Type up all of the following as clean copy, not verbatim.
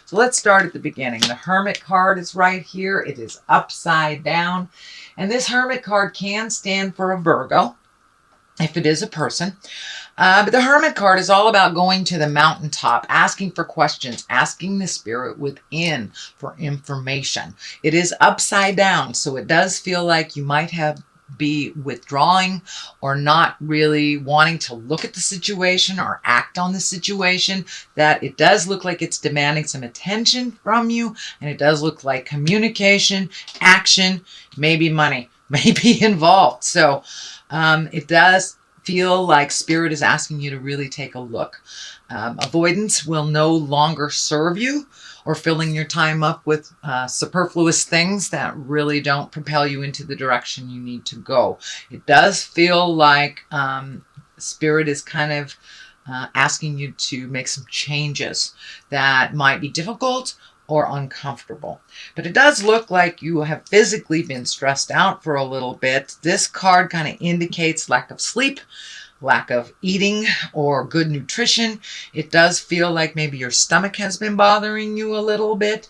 So let's start at the beginning. The Hermit card is right here. It is upside down. And this Hermit card can stand for a Virgo, if it is a person. But the Hermit card is all about going to the mountaintop, asking for questions, asking the spirit within for information. It is upside down, so it does feel like you might be withdrawing or not really wanting to look at the situation or act on the situation. That it does look like it's demanding some attention from you, and it does look like communication, action, maybe money may be involved. So it does feel like spirit is asking you to really take a look. Avoidance will no longer serve you, or filling your time up with superfluous things that really don't propel you into the direction you need to go. It does feel like spirit is kind of asking you to make some changes that might be difficult or uncomfortable. But it does look like you have physically been stressed out for a little bit. This card kind of indicates lack of sleep, lack of eating, or good nutrition. It does feel like maybe your stomach has been bothering you a little bit.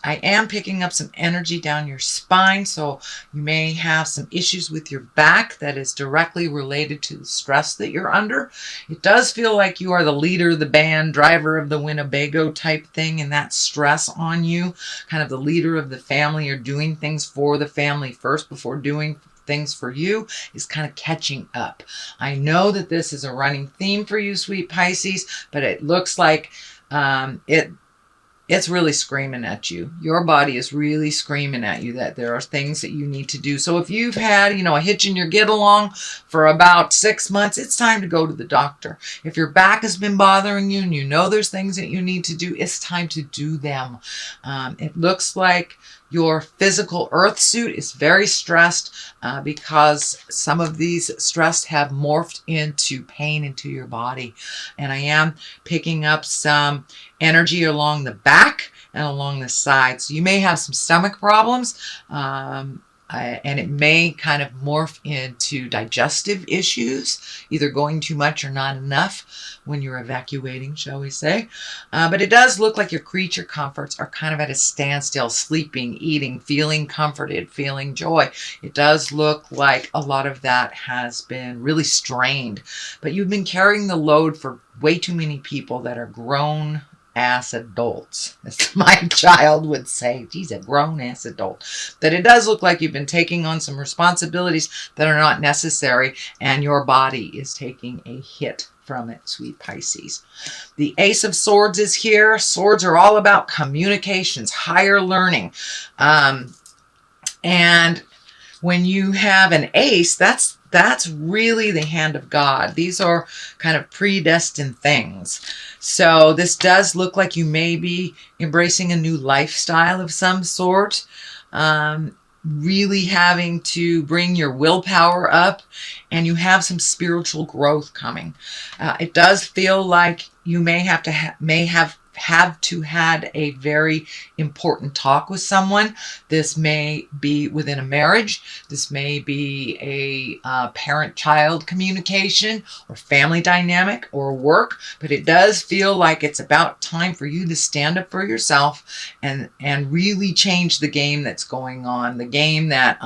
I am picking up some energy down your spine, so you may have some issues with your back that is directly related to the stress that you're under. It does feel like you are the leader of the band, driver of the Winnebago type thing, and that stress on you, kind of the leader of the family, or doing things for the family first before doing things for you, is kind of catching up. I know that this is a running theme for you, sweet Pisces, but it looks like it's really screaming at you. Your body is really screaming at you that there are things that you need to do. So if you've had, a hitch in your get along for about 6 months, it's time to go to the doctor. If your back has been bothering you and you know there's things that you need to do, it's time to do them. It looks like your physical earth suit is very stressed because some of these stress have morphed into pain into your body. And I am picking up some energy along the back and along the side. So you may have some stomach problems. And it may kind of morph into digestive issues, either going too much or not enough when you're evacuating, shall we say. But it does look like your creature comforts are kind of at a standstill, sleeping, eating, feeling comforted, feeling joy. It does look like a lot of that has been really strained, but you've been carrying the load for way too many people that are grown ass adults, as my child would say. He's a grown ass adult. That it does look like you've been taking on some responsibilities that are not necessary, and your body is taking a hit from it, sweet Pisces. The Ace of Swords is here. Swords are all about communications, higher learning. And when you have an ace, that's really the hand of God. These are kind of predestined things. So this does look like you may be embracing a new lifestyle of some sort. Really having to bring your willpower up, and you have some spiritual growth coming. It does feel like you may have to had a very important talk with someone. This may be within a marriage. This may be a parent-child communication or family dynamic or work, but it does feel like it's about time for you to stand up for yourself and really change the game that's going on. The game that,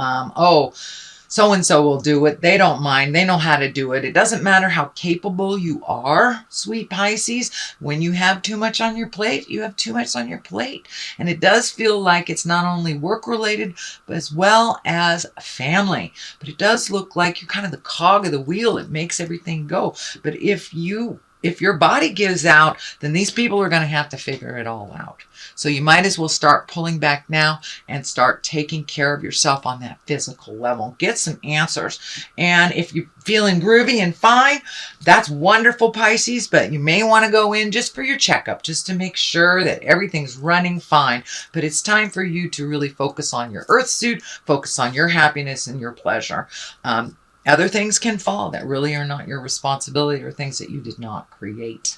so-and-so will do it. They don't mind. They know how to do it. It doesn't matter how capable you are, sweet Pisces. When you have too much on your plate, you have too much on your plate. And it does feel like it's not only work-related, but as well as family. But it does look like you're kind of the cog of the wheel. It makes everything go. But if your body gives out, then these people are going to have to figure it all out. So you might as well start pulling back now and start taking care of yourself on that physical level. Get some answers. And if you're feeling groovy and fine, that's wonderful, Pisces, but you may want to go in just for your checkup, just to make sure that everything's running fine. But it's time for you to really focus on your earth suit, focus on your happiness and your pleasure. Other things can fall that really are not your responsibility, or things that you did not create.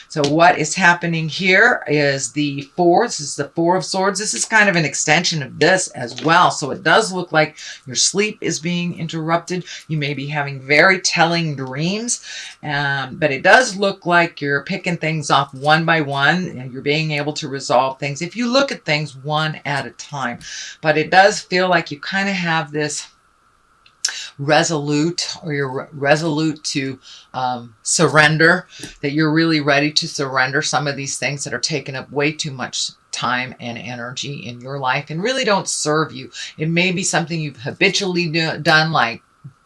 So what is happening here is the Four. This is the Four of Swords. This is kind of an extension of this as well. So it does look like your sleep is being interrupted. You may be having very telling dreams, but it does look like you're picking things off one by one, and you're being able to resolve things if you look at things one at a time. But it does feel like you kind of have this resolute, or you're resolute to surrender, that you're really ready to surrender some of these things that are taking up way too much time and energy in your life and really don't serve you. It may be something you've habitually done, like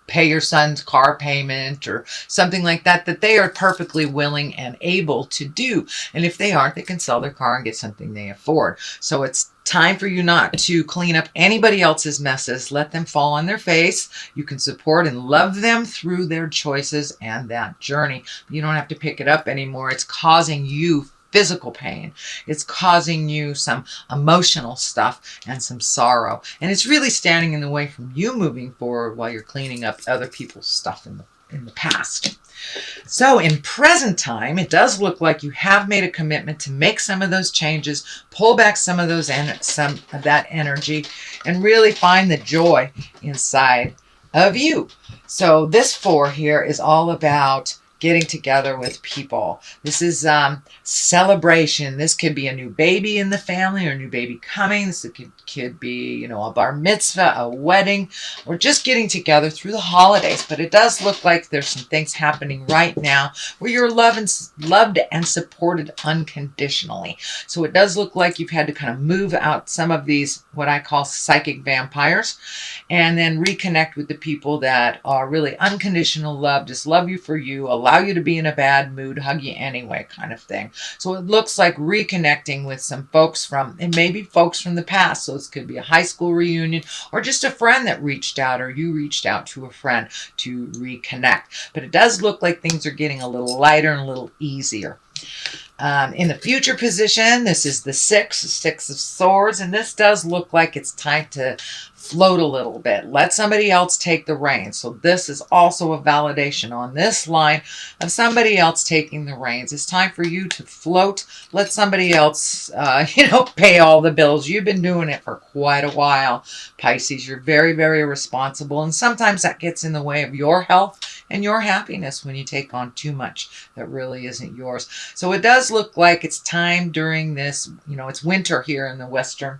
pay your son's car payment or something like that, that they are perfectly willing and able to do. And if they aren't, they can sell their car and get something they afford. So it's time for you not to clean up anybody else's messes. Let them fall on their face. You can support and love them through their choices and that journey. You don't have to pick it up anymore. It's causing you physical pain. It's causing you some emotional stuff and some sorrow. And it's really standing in the way from you moving forward while you're cleaning up other people's stuff in the past. So in present time, it does look like you have made a commitment to make some of those changes, pull back some of that energy, and really find the joy inside of you. So this Four here is all about getting together with people. This is celebration. This could be a new baby in the family or a new baby coming. This could be, you know, a bar mitzvah, a wedding, or just getting together through the holidays. But it does look like there's some things happening right now where you're loved and supported unconditionally. So it does look like you've had to kind of move out some of these, what I call psychic vampires, and then reconnect with the people that are really unconditional love, just love you for you, allow you to be in a bad mood, hug you anyway kind of thing. So it looks like reconnecting with some folks and maybe folks from the past. So this could be a high school reunion or just a friend that reached out, or you reached out to a friend to reconnect. But it does look like things are getting a little lighter and a little easier. In the future position, this is the Six of Swords, and this does look like it's time to float a little bit. Let somebody else take the reins. So this is also a validation on this line of somebody else taking the reins. It's time for you to float. Let somebody else, pay all the bills. You've been doing it for quite a while, Pisces. You're very, very responsible, and sometimes that gets in the way of your health and your happiness when you take on too much that really isn't yours. So it does look like it's time during this, it's winter here in the western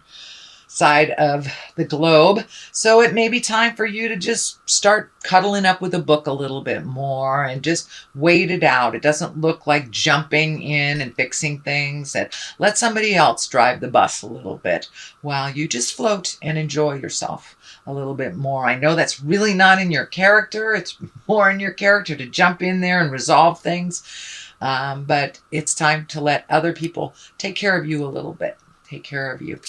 side of the globe. So it may be time for you to just start cuddling up with a book a little bit more and just wait it out. It doesn't look like jumping in and fixing things. And let somebody else drive the bus a little bit while you just float and enjoy yourself a little bit more. I know that's really not in your character. It's more in your character to jump in there and resolve things. But it's time to let other people take care of you a little bit. Take care of you.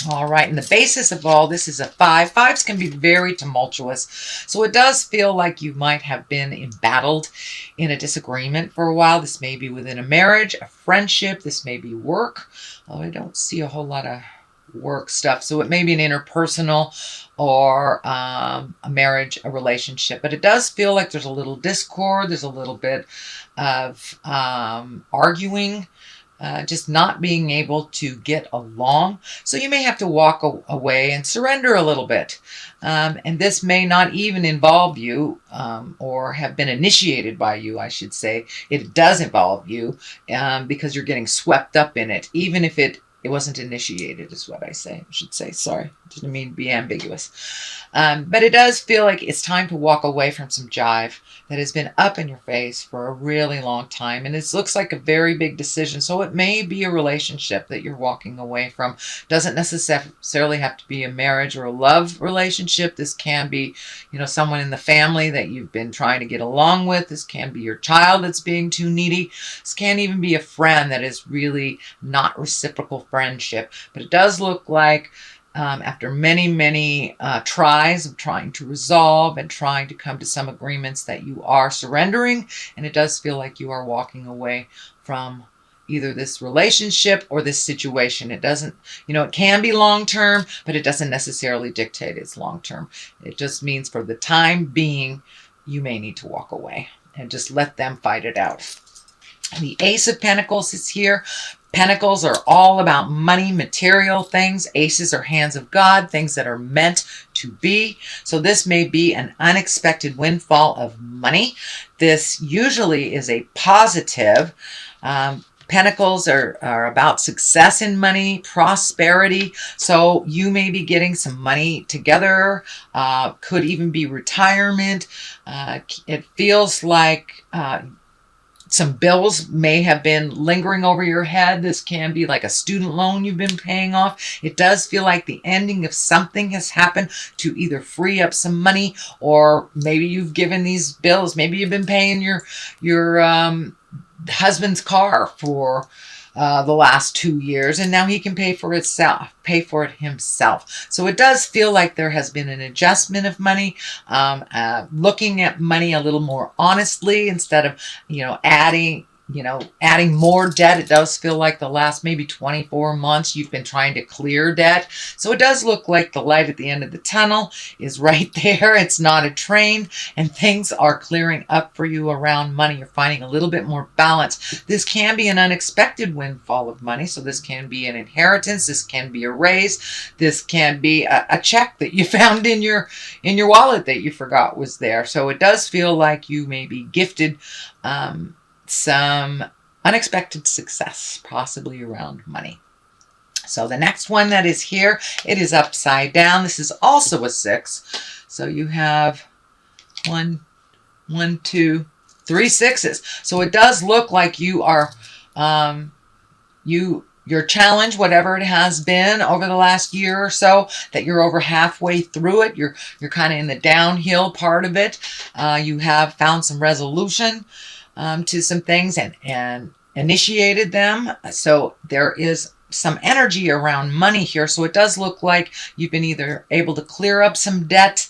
All right, and the basis of all this is a 5. 5s can be very tumultuous. So it does feel like you might have been embattled in a disagreement for a while. This may be within a marriage, a friendship. This may be work. Oh, I don't see a whole lot of work stuff. So it may be an interpersonal or a marriage, a relationship. But it does feel like there's a little discord. There's a little bit of arguing. Just not being able to get along. So you may have to walk away and surrender a little bit. And this may not even involve you or have been initiated by you, I should say. It does involve you because you're getting swept up in it, even if it wasn't initiated, is what I should say. Sorry, didn't mean to be ambiguous. But it does feel like it's time to walk away from some jive that has been up in your face for a really long time. And it looks like a very big decision. So it may be a relationship that you're walking away from. Doesn't necessarily have to be a marriage or a love relationship. This can be, someone in the family that you've been trying to get along with. This can be your child that's being too needy. This can even be a friend that is really not reciprocal friendship. But it does look like after many, many tries of trying to resolve and trying to come to some agreements, that you are surrendering, and it does feel like you are walking away from either this relationship or this situation. It doesn't, it can be long-term, but it doesn't necessarily dictate it's long-term. It just means for the time being, you may need to walk away and just let them fight it out. The Ace of Pentacles is here. Pentacles are all about money, material things. Aces are hands of God, things that are meant to be. So this may be an unexpected windfall of money. This usually is a positive. Pentacles are about success in money, prosperity. So you may be getting some money together. Could even be retirement. It feels like some bills may have been lingering over your head. This can be like a student loan you've been paying off. It does feel like the ending of something has happened to either free up some money, or maybe you've given these bills. Maybe you've been paying your husband's car for the last 2 years, and now he can pay for it himself. So it does feel like there has been an adjustment of money, looking at money a little more honestly instead of, adding more debt. It does feel like the last maybe 24 months you've been trying to clear debt. So it does look like the light at the end of the tunnel is right there. It's not a train, and things are clearing up for you around money. You're finding a little bit more balance. This can be an unexpected windfall of money. So this can be an inheritance. This can be a raise. This can be a check that you found in your wallet that you forgot was there. So it does feel like you may be gifted some unexpected success, possibly around money. So the next one that is here, it is upside down. This is also a 6. So you have 1, 2, 3 6s. So it does look like you are, your challenge, whatever it has been over the last year or so, that you're over halfway through it. You're kind of in the downhill part of it. You have found some resolution to some things and initiated them. So there is some energy around money here. So it does look like you've been either able to clear up some debt,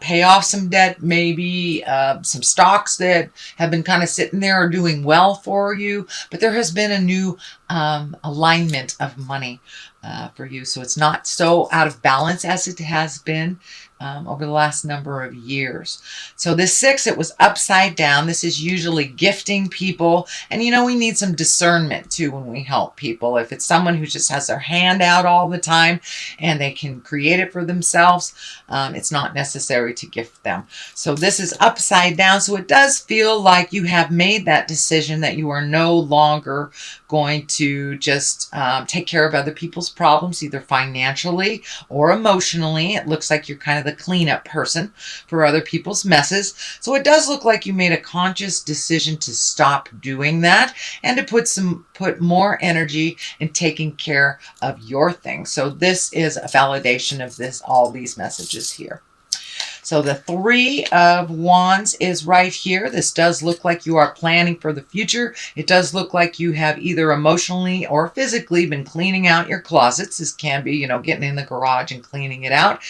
pay off some debt, maybe some stocks that have been kind of sitting there are doing well for you. But there has been a new alignment of money for you. So it's not so out of balance as it has been over the last number of years. So this 6, it was upside down. This is usually gifting people. And we need some discernment too when we help people. If it's someone who just has their hand out all the time and they can create it for themselves, it's not necessary to gift them. So this is upside down. So it does feel like you have made that decision that you are no longer going to just take care of other people's problems, either financially or emotionally. It looks like you're kind of the cleanup person for other people's messes. So it does look like you made a conscious decision to stop doing that and to put more energy in taking care of your things. So this is a validation of all these messages here. So the 3 of Wands is right here. This does look like you are planning for the future. It does look like you have either emotionally or physically been cleaning out your closets. This can be, getting in the garage and cleaning it out.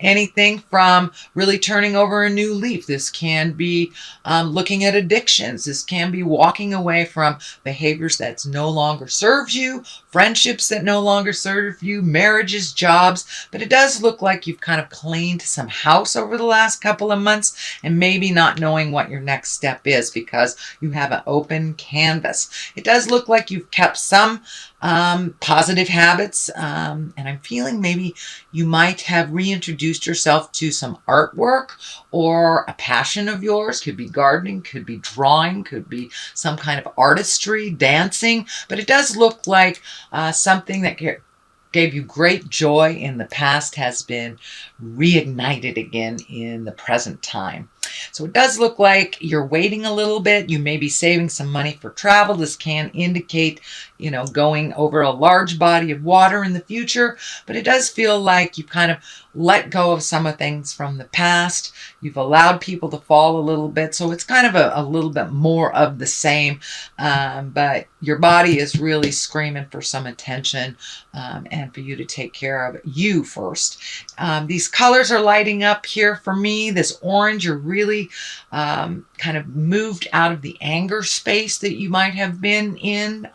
Anything from really turning over a new leaf. This can be looking at addictions. This can be walking away from behaviors that no longer serves you, friendships that no longer serve you, marriages, jobs. But it does look like you've kind of cleaned some house over the last couple of months and maybe not knowing what your next step is because you have an open canvas. It does look like you've kept some positive habits, and I'm feeling maybe you might have reintroduced yourself to some artwork or a passion of yours. Could be gardening, could be drawing, could be some kind of artistry, dancing, but it does look like something that gave you great joy in the past has been reignited again in the present time. So it does look like you're waiting a little bit. You may be saving some money for travel. This can indicate, going over a large body of water in the future, but it does feel like you've kind of let go of some of things from the past. You've allowed people to fall a little bit. So it's kind of a little bit more of the same, but your body is really screaming for some attention and for you to take care of you first. These colors are lighting up here for me. This orange, you're really kind of moved out of the anger space that you might have been in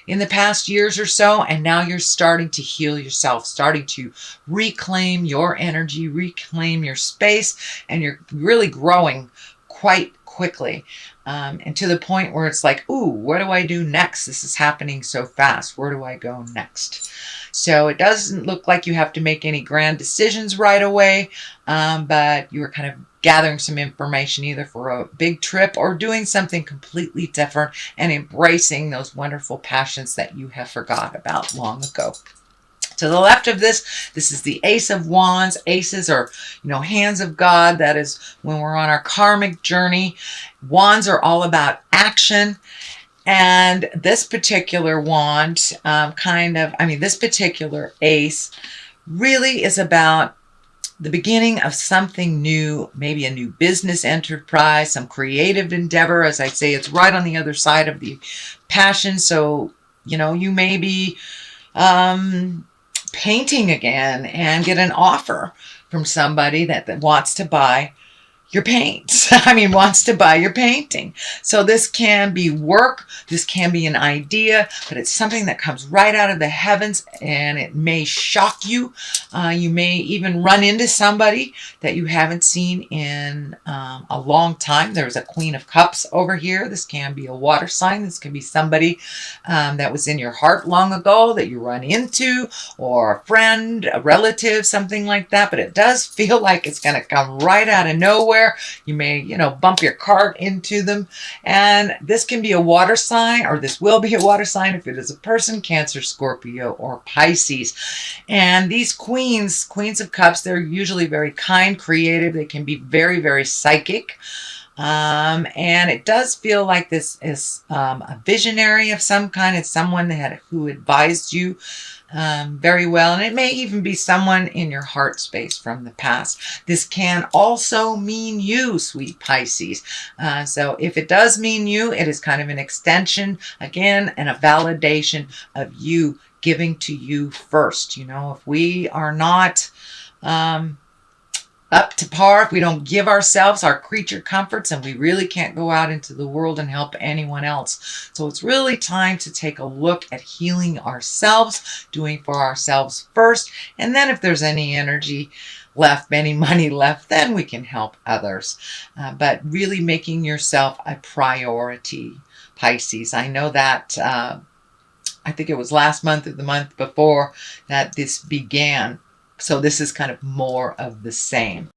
the past years or so, and now you're starting to heal yourself, starting to reclaim your energy, reclaim your space, and you're really growing quite quickly. And to the point where it's like, ooh, what do I do next? This is happening so fast. Where do I go next? So it doesn't look like you have to make any grand decisions right away, but you are kind of gathering some information either for a big trip or doing something completely different and embracing those wonderful passions that you have forgot about long ago. To the left of this is the Ace of Wands. Aces are, hands of God. That is when we're on our karmic journey. Wands are all about action. And this particular wand, this particular ace really is about the beginning of something new, maybe a new business enterprise, some creative endeavor. As I say, it's right on the other side of the passion. So, you may be painting again and get an offer from somebody that wants to buy your paints. Wants to buy your painting. So this can be work. This can be an idea, but it's something that comes right out of the heavens, and it may shock you. You may even run into somebody that you haven't seen in a long time. There's a Queen of Cups over here. This can be a water sign. This can be somebody that was in your heart long ago that you run into, or a friend, a relative, something like that. But it does feel like it's going to come right out of nowhere. You may, bump your cart into them. And this can be a water sign, or this will be a water sign if it is a person, Cancer, Scorpio, or Pisces. And these queens of cups, they're usually very kind, creative. They can be very, very psychic. And it does feel like this is a visionary of some kind. It's someone who advised you very well. And it may even be someone in your heart space from the past. This can also mean you, sweet Pisces. So if it does mean you, it is kind of an extension, again, and a validation of you giving to you first. If we are not up to par, if we don't give ourselves our creature comforts, and we really can't go out into the world and help anyone else. So it's really time to take a look at healing ourselves, doing for ourselves first, and then if there's any energy left, any money left, then we can help others. But really making yourself a priority, Pisces. I know that I think it was last month or the month before that this began. So this is kind of more of the same.